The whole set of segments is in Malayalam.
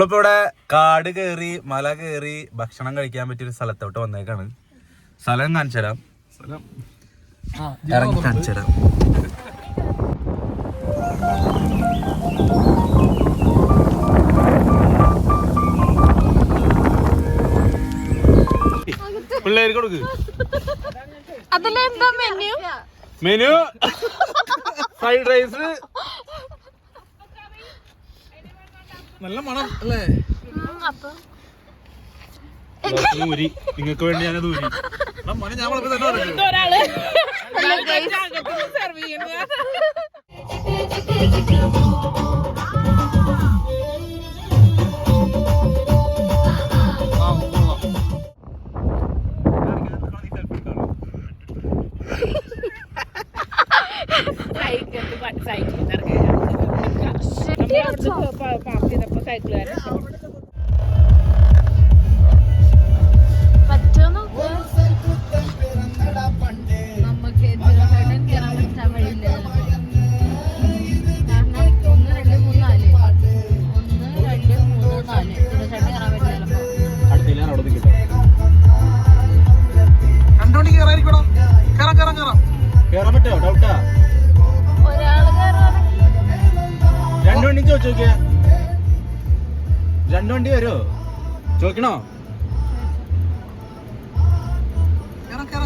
നമ്മളിപ്പോ ഇവിടെ കാട് കയറി മല കയറി ഭക്ഷണം കഴിക്കാൻ പറ്റിയൊരു സ്ഥലത്തോട്ട് വന്നേക്കാണ്. സ്ഥലം കാണിച്ചു തരാം. ഇറങ്ങി കാണിച്ചു തരാം. പിള്ളേര് കൊടുക്ക്. Menu fried rice. നല്ല മണം അല്ലേ? ഊരി നിങ്ങൾക്ക് വേണ്ടി ഞാനത് ഊരി. കേറാൻ പറ്റോ? ഡൗട്ടാ. രണ്ടു വണ്ടി ചോദിച്ചോക്കിയ. രണ്ടു വണ്ടി വരുമോ ചോദിക്കണോ?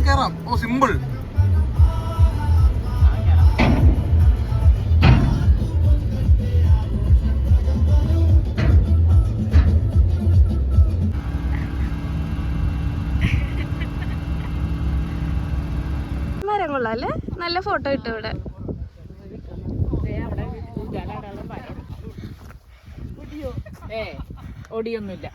കേറാം. ഓ സിമ്പിൾ. മരം കൊള്ളാല്ലേ? നല്ല ഫോട്ടോ കിട്ടും ഇവിടെ. ഒടിയൊന്നുമില്ല.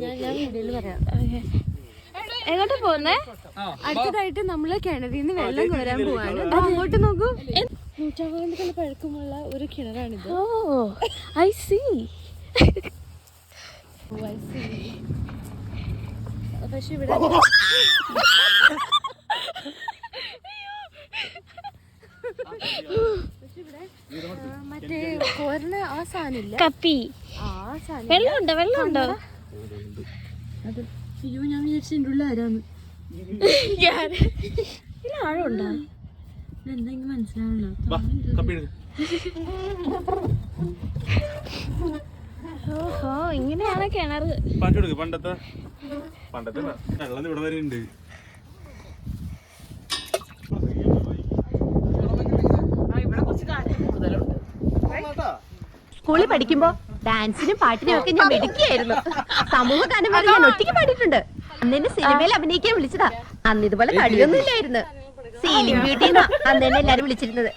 ഞാൻ വീഡിയോയില് പറയാം. എങ്ങോട്ടാ പോകുന്നേ? അടുത്തതായിട്ട് നമ്മള് കിണറിന്ന് വെള്ളം കോരാൻ പോവാണ്. അങ്ങോട്ട് നോക്കൂ. നൂറ്റാണ്ടുകൾ പഴക്കമുള്ള ഒരു കിണറാണിത്. ഓ ഐ സീ. പക്ഷെ ഇവിടെ മറ്റേ കോരണ ആ സാധനം കപ്പി. ആ സാധനം വെള്ളമുണ്ടോ? അയ്യോ ഞാൻ വിചാരിച്ചതിൻ്റെ ഉള്ള ആരാന്ന്. ആഴമുണ്ടോ? എന്തെങ്കിലും മനസ്സിലാവണോ? ഓഹോ ഇങ്ങനെയാണ് കിണറ്. പണ്ടത്തെ വെള്ളം ഇവിടെ വരെ ഉണ്ട്. സ്കൂളിൽ പഠിക്കുമ്പോ ഡാൻസിനും പാട്ടിനും ഒക്കെ ഞാൻ മിടുക്കിയായിരുന്നു. സമൂഹ ഗാനം വരെ ഞാൻ ഒറ്റയ്ക്ക് പാടിയിട്ടുണ്ട്. അന്ന് എന്നെ സിനിമയിൽ അഭിനയിക്കാൻ വിളിച്ചതാ. അന്ന് ഇതുപോലെ കളിയൊന്നും ഇല്ലായിരുന്നു. സീലിംഗ് ബ്യൂട്ടിന്നാ അന്ന് എന്നെ എല്ലാരും വിളിച്ചിരുന്നത്.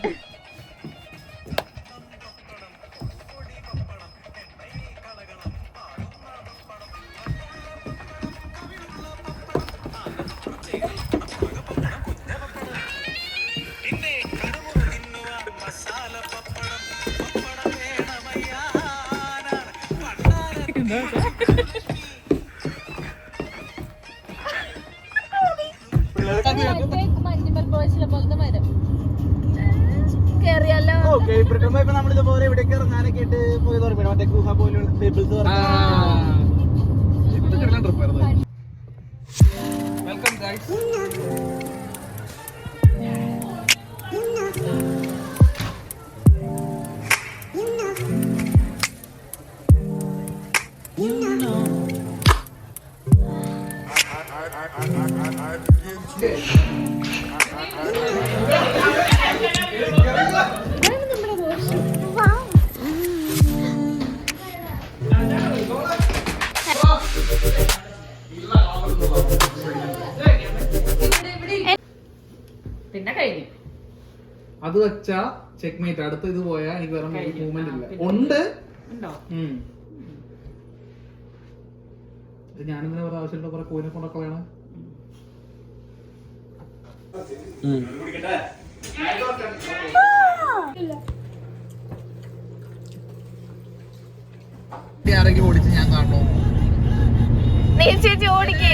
നമ്മളിതുപോലെ ഇവിടേക്ക് ഇറങ്ങാനൊക്കെ ആയിട്ട് പോയി തുറക്കണം. മറ്റേ ഗുഹ പോലുള്ള ടേബിൾസ്. Welcome guys. പിന്നെ കഴിഞ്ഞു. അത് വെച്ചാ ചെക്ക് മേറ്റ്. അടുത്ത ഇത് പോയാ എനിക്ക് വേറെ മൂവ്മെന്റ് ഇല്ല. ഉണ്ട്. ഞാനിങ്ങനെ കുറെ ആവശ്യമുള്ള കുറെ കോയിനെ കൊണ്ടൊക്കെയാണ്. ആരെങ്കിലും ഓടിച്ച് ഞാൻ കാണണോ? നീ ചേച്ചി ഓടിക്കേ.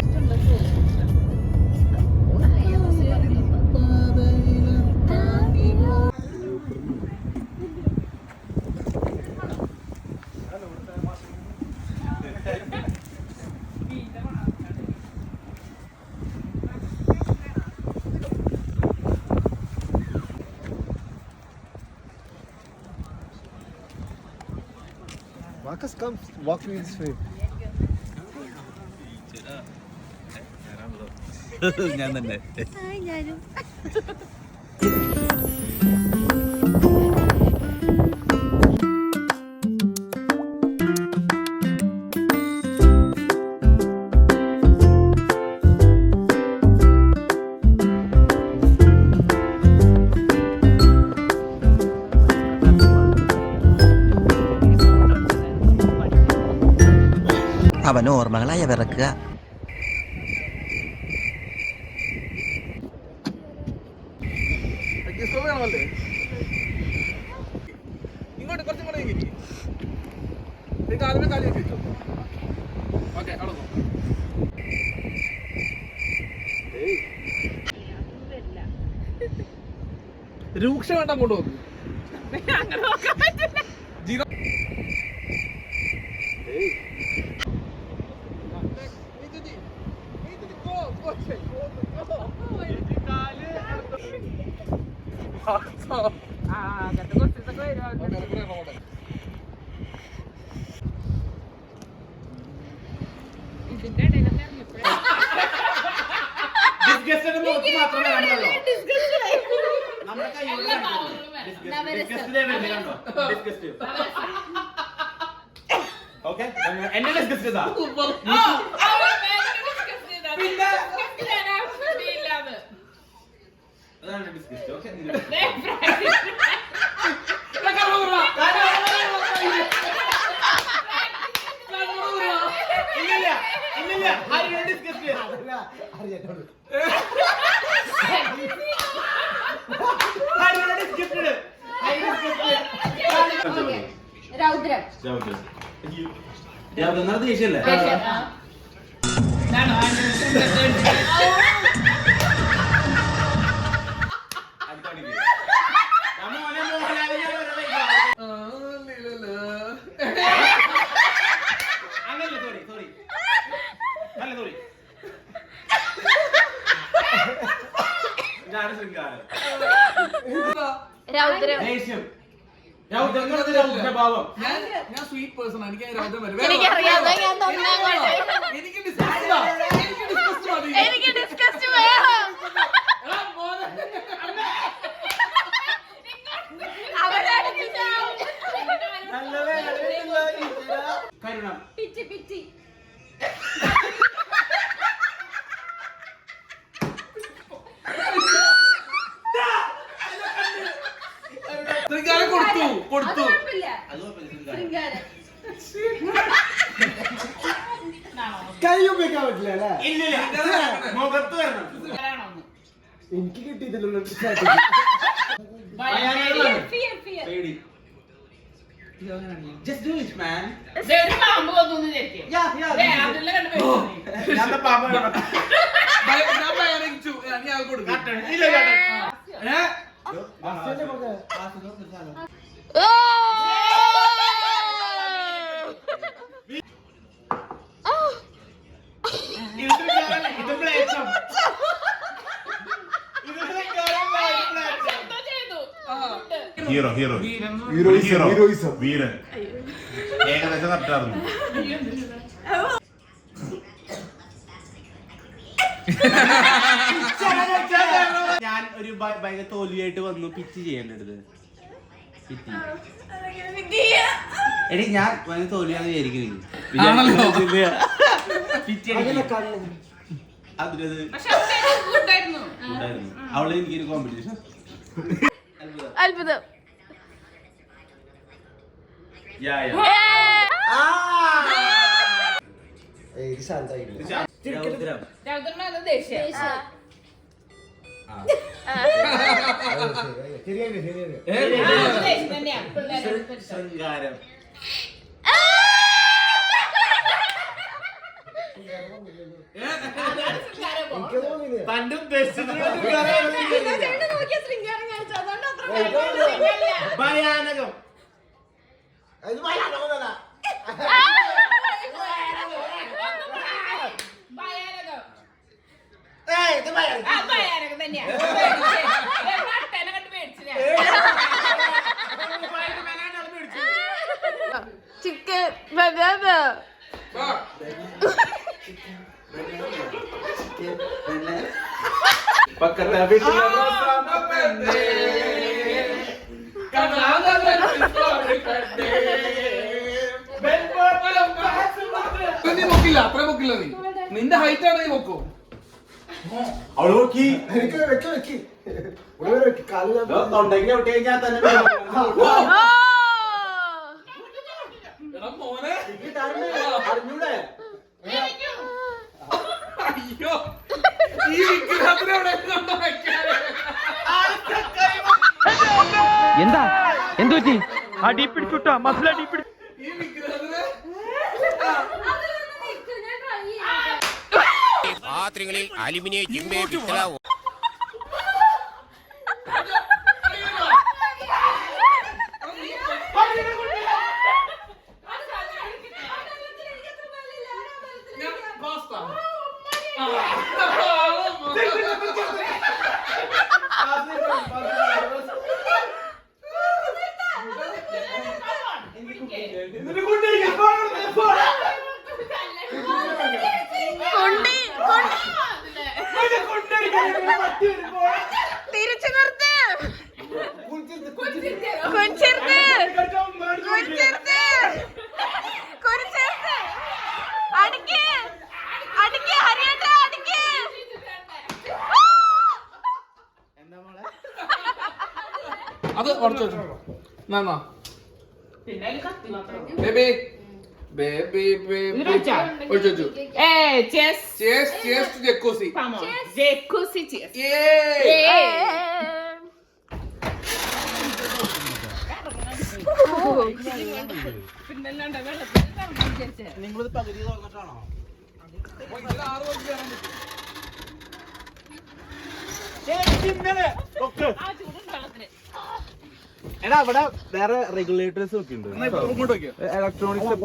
Marcus, come walk me this way. ഞാൻ തന്നെ. ഞാനും അവന് ഓർമ്മകളായ വിറക്കുക. ഇങ്ങോട്ട് കുറച്ചും കൂടെ ഇരിക്ക്. നീ കാലിന് കാലി വെച്ചോ. ഓക്കേ, അവിടെ നോ. രൂക്ഷമായിട്ട് അങ്ങോട്ട് നോക്ക്. എന്നെ ഡിസ്കസ് ചെയ്താ അതാണ് ഡിസ്കസ്. ഓക്കെ രൗദ്രം ദേഷ്യല്ലേ? രൗദ്രം ഞാൻ സ്വീറ്റ് പേഴ്സൺ. എനിക്ക് രൗദ്രം വരും. എനിക്കറിയാം. ഞാൻ തൊന്നങ്ങോട്ട് എനിക്ക് ഡിസ്കസ് മതി. എനിക്ക് ഡിസ്കസ് വേണം. പിച്ചി പിച്ചി ശൃംഗാരം കൊടുത്തു. കൈ ഉപയോഗിക്കാൻ പറ്റില്ല അല്ലേ? മുഖത്ത് വരണം. എനിക്ക് കിട്ടിയിട്ടില്ലല്ലോ. പേടി. Just do it, man. ഞാൻ പാമ്പ ഞാൻ ഭയണിച്ചു. നീ ആൾ കൊടുക്കും. ഹീറോ വീരൻ ഏകദേശം കറക്റ്റായിരുന്നു. ഞാൻ ഒരു ഭയങ്കര തോൽവിയായിട്ട് വന്നു പിച്ച് ചെയ്യേണ്ടത്. എടി ഞാൻ ഭയങ്കര തോൽവിയാന്ന് വിചാരിക്കുന്നത്. അതിനത് ഉണ്ടായിരുന്നു. അവളെ എനിക്കൊരു കോമ്പറ്റീഷൻ. അത്ഭുതം. ശാന്തായി രൗദ്രം. ദേഷ്യം. ശൃംഗാരം. തന്റെ ഭയാനകം. ചിക്കൻ ബനാന പക്കത്തെ വീട്ടിലെ റോസാമ്മ പെണ്ണേ, കാണാതെ പെണ്ണേ, നീ നോക്കില്ല, അത്ര നോക്കില്ല നീ. നിന്റെ ഹൈറ്റ് ആണ് നീ നോക്കൂ. അവള് നോക്കി തൊണ്ടയ്ക്ക് ഔട്ട് കഴിഞ്ഞാൽ തന്നെ എടാ മോനെ, അറിഞ്ഞൂടെ? അയ്യോ ഈ വിഗ്രഹത്തിന് എവിടെ എന്താ എന്തു പറ്റി? അടി പിടിച്ചുട്ടാ മസിൽ അടി പിടിച്ചു. ഈ വിഗ്രഹത്തിന് പാത്രങ്ങളിൽ അലുമിനിയം ചിമ്മേ പിത്തള തിരിച്ചു നിർത്ത് അത് ഉറച്ചു വെച്ചോ. ബേബി ബേബി ബേബി ഒഴിച്ചു വെച്ചു. Cheers, cheers to jacuzzi. Jacuzzi, cheers. നിങ്ങളിത് പകുതി തുറന്നിട്ടാണോ? എടാ അവിടെ വേറെ റെഗുലേറ്റേഴ്സ് ഒക്കെ ഉണ്ട്. ഇങ്ങോട്ട് വെക്കോ. ഇലക്ട്രോണിക്സ്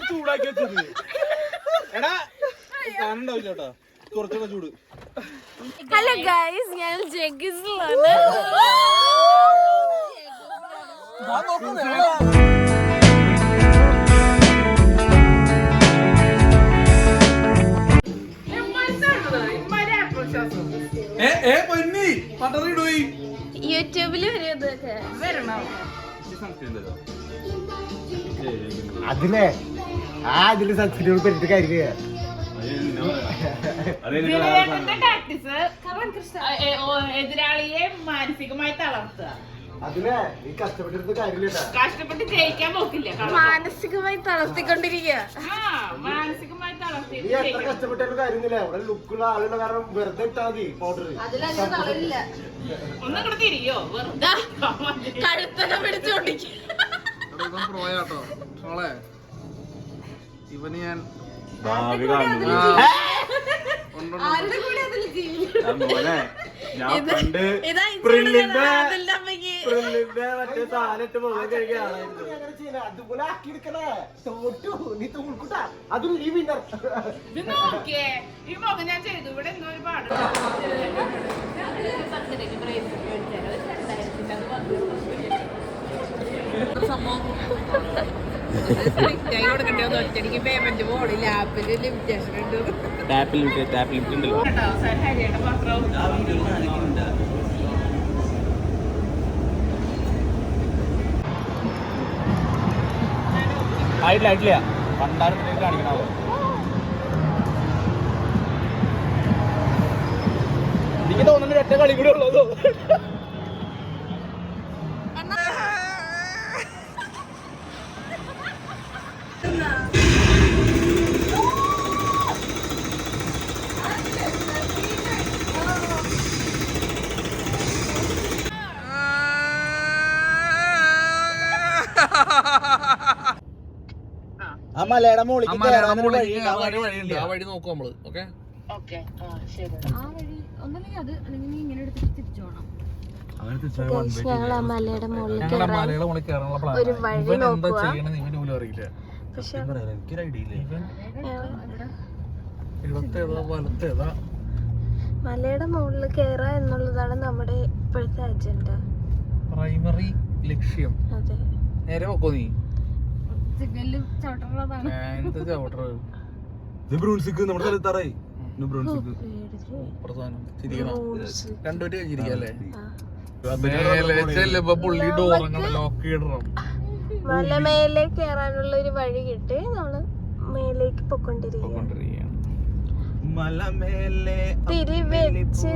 ചൂടാക്കി വെച്ചത്. എടാ കാണണ്ടാവില്ല കേട്ടോ, കുറച്ചുകൂടെ ചൂട്. ഹലോ ഗൈസ്, ഞാൻ ജഗ്ഗിസിലാണ്. പൊന്നി പട്ടറിയിടുപോയി. യൂട്യൂബില് വരും ഇതൊക്കെ. അതിലെ അതില് സബ്സിഡിയോട് പെരുത്ത് കാര്യ എതിരാളിയെ മാനസികമായി തളർത്തുക. അതിലെ ഈ കഷ്ടപ്പെട്ടിരുന്ന കാര്യമില്ല. കഷ്ടപ്പെട്ട് ജയിക്കാൻ പോക്കില്ല. മാനസികമായി തളർത്തിക്കൊണ്ടിരിക്കുക. മാനസികമായി തളർത്തി നീ എത്ര കഷ്ടപ്പെട്ടിരുന്ന കാര്യമില്ല. അവിടെ ലുക്കുള്ള ആളുള്ള കാരണം വെറുതെ ഇട്ടാ മതി പൗഡർ. ഒന്നും കൂടെ തിരിയോ വെറുതെ കഴുത്തൊക്കെ പിടിച്ചോണ്ടിരിക്കുക. പോയാട്ടോ മോളെ, ഇവന് ഞാൻ ഭാവി കാണുന്നു. ആരുടെ കൂടെ അതിൽ ജീവിക്കും? മോനെ ഞാൻ പണ്ട് ഇതാ പ്രില്ലിന്റെ അമ്മയ്ക്ക് മറ്റേ താലിട്ട് മുഖം കഴിക്കുകയാണായിരുന്നു. അതുപോലെ ആക്കിയെടുക്കണേ. തോറ്റു നീ തോൽക്കൂട്ടാ. അതും ഈ വിന്നർ. ഇത് നോക്കിയേ, ഈ മുഖം ഞാൻ ചെയ്തു. ഇവിടെ എന്തോ ഒരു പാട് കൊടുക്കണ്ടോ ഒറ്റടിക്ക് പേയ്മെന്റ് പോണില്ല. ആപ്പില് ലിമിറ്റേഷൻ ഉണ്ട്. ടാപ്പിൽ ഉണ്ടല്ലോ. ഹരിയുടെ മാത്രം ആയിട്ടില്ല പണ്ടാരം കാണിക്കണോ എനിക്ക് തോന്നുന്നു ഒറ്റ കളി കൂടെ ഉള്ളതോ ആ മലയുടെ മുകളിലേക്ക് വഴിയുണ്ട് ആ വഴി നോക്കും നമ്മള്. ഓക്കെ ആ വഴി ഒന്നല്ലെങ്കിൽ അത് അല്ലെങ്കിൽ നീ ഇങ്ങനെ എടുത്തിട്ട് തിരിച്ചു പോകണം. ഞങ്ങൾ ആ മലയുടെ മുകളിൽ മലയുടെ മുകളിൽ കയറാനുള്ള പ്ലാൻ. ഒരു വഴി ഇവൻ എന്താ നോക്കുക. ചെയ്യണെന്ന് ഇവന് പോലും അറിയില്ല. പക്ഷെ എനിക്കൊരു ഐഡിയ ഇല്ല. ഇടത്തേതാ വലത്തേതാ മലയുടെ മുകളിൽ കയറുക എന്നുള്ളതാണ് നമ്മുടെ ഇപ്പോഴത്തെ അജണ്ട. പ്രൈമറി ലക്ഷ്യം. അതെ, നേരെ നോക്കോ നീ സിഗ്നലിൽ ചവിട്ടുള്ളതാണ്. എന്ത് ചവിട്ടറ് നമ്മുടെ സ്ഥലത്താറായി പ്രധാനം ചിരിക്കണം രണ്ടുപേര് കഴിഞ്ഞിരിക്കല്ലേ ചെല്ലുമ്പോ പുള്ളി ഡോറങ്ങനെ ലോക്ക് ഇടണം. മല മേലെ കയറാനുള്ള ഒരു വഴി കിട്ടി നമ്മള് മേലേക്ക് പൊക്കൊണ്ടിരിക്കുകയാണ്. തിരിവെച്ച്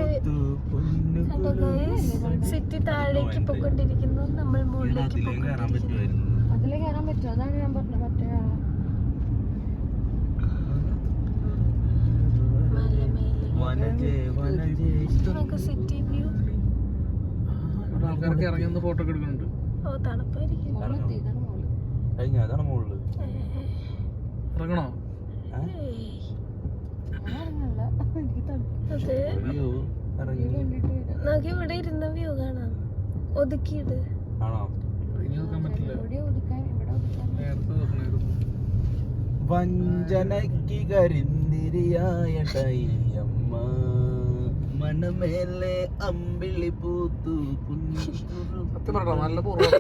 സിറ്റി താഴേക്ക് പൊക്കൊണ്ടിരിക്കുന്നു. നമ്മൾ മുകളിലേക്ക് അതിലേ കയറാൻ പറ്റുമോ? അതാണ് ഞാൻ പറഞ്ഞത്. മറ്റേ നമുക്ക് സിറ്റി വ്യൂ. ആൾക്കാരൊക്കെ ഇറങ്ങി ഒന്ന് ഫോട്ടോ ഒക്കെ എടുക്കുന്നുണ്ട്. ഓ, തണുപ്പായിരിക്കും. അതാണ് മുകളില് ഇറങ്ങണോ? നമുക്ക് ഇവിടെ ഇരുന്ന വ്യൂ കാണാം. ഒതുക്കിയിട്ട് ആണോ? ഇനി നോക്കാൻ പറ്റില്ല. നേരത്തെ നോക്കണായിരുന്നു. വഞ്ചനയ്ക്ക് കരിന്തിരിയായ ടൈയമ്മ മനമേലെ അമ്പിളി പൂത്തു സത്യം പറയട്ടോ നല്ല പൂർവ്വം.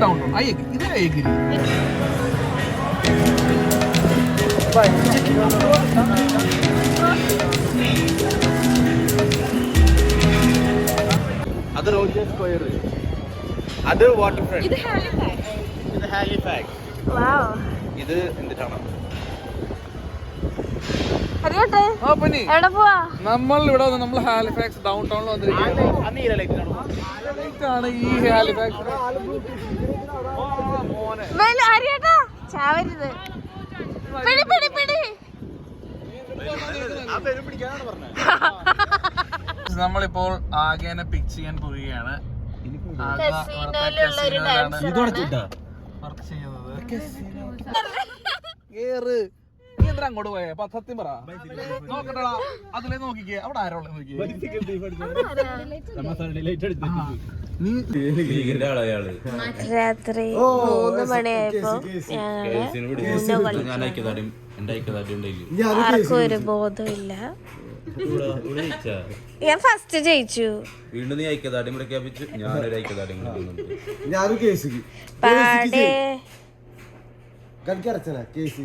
ഡൗൺ ഇത് ഏകിരി അത് റോജർ സ്ക്വയർ, അത് വാട്ടർ ഫ്രണ്ട്, ഇത് ഹാലിഫാക്സ്, ഇത് എന്തിട്ടാണ് എവിടെ പോവാ? നമ്മൾ ഇവിടെ നമ്മൾ ഹാലിഫാക്സ് ഡൗൺ ടൗണിൽ വന്നിരിക്കുകയാണ്. ഈ ഹാലിഫാക്സ് ചാവരുത്. പിടി പിടി പിടി. നമ്മളിപ്പോൾ ആകെനെ പിക്ക് ചെയ്യാൻ പോവുകയാണ്. നീ എന്താ അങ്ങോട്ട് പോയേ? സത്യം പറ. നോക്കട്ടടാ അതിലേ നോക്കിക്കേ, അവിടെ ആരോ നോക്കിയേ. രാത്രി 3 മണിയായപ്പോ ആർക്കും ഒരു ബോധമില്ല. ഞാൻ ഫസ്റ്റ് ജയിച്ചു. വീണ്ടും നീ ഐക്യദാർഢ്യം പ്രഖ്യാപിച്ചു. ഞാനൊരു ഐക്യദാർഢ്യം ഞാനും പാടേ കളിക്കറച്ചന കേസി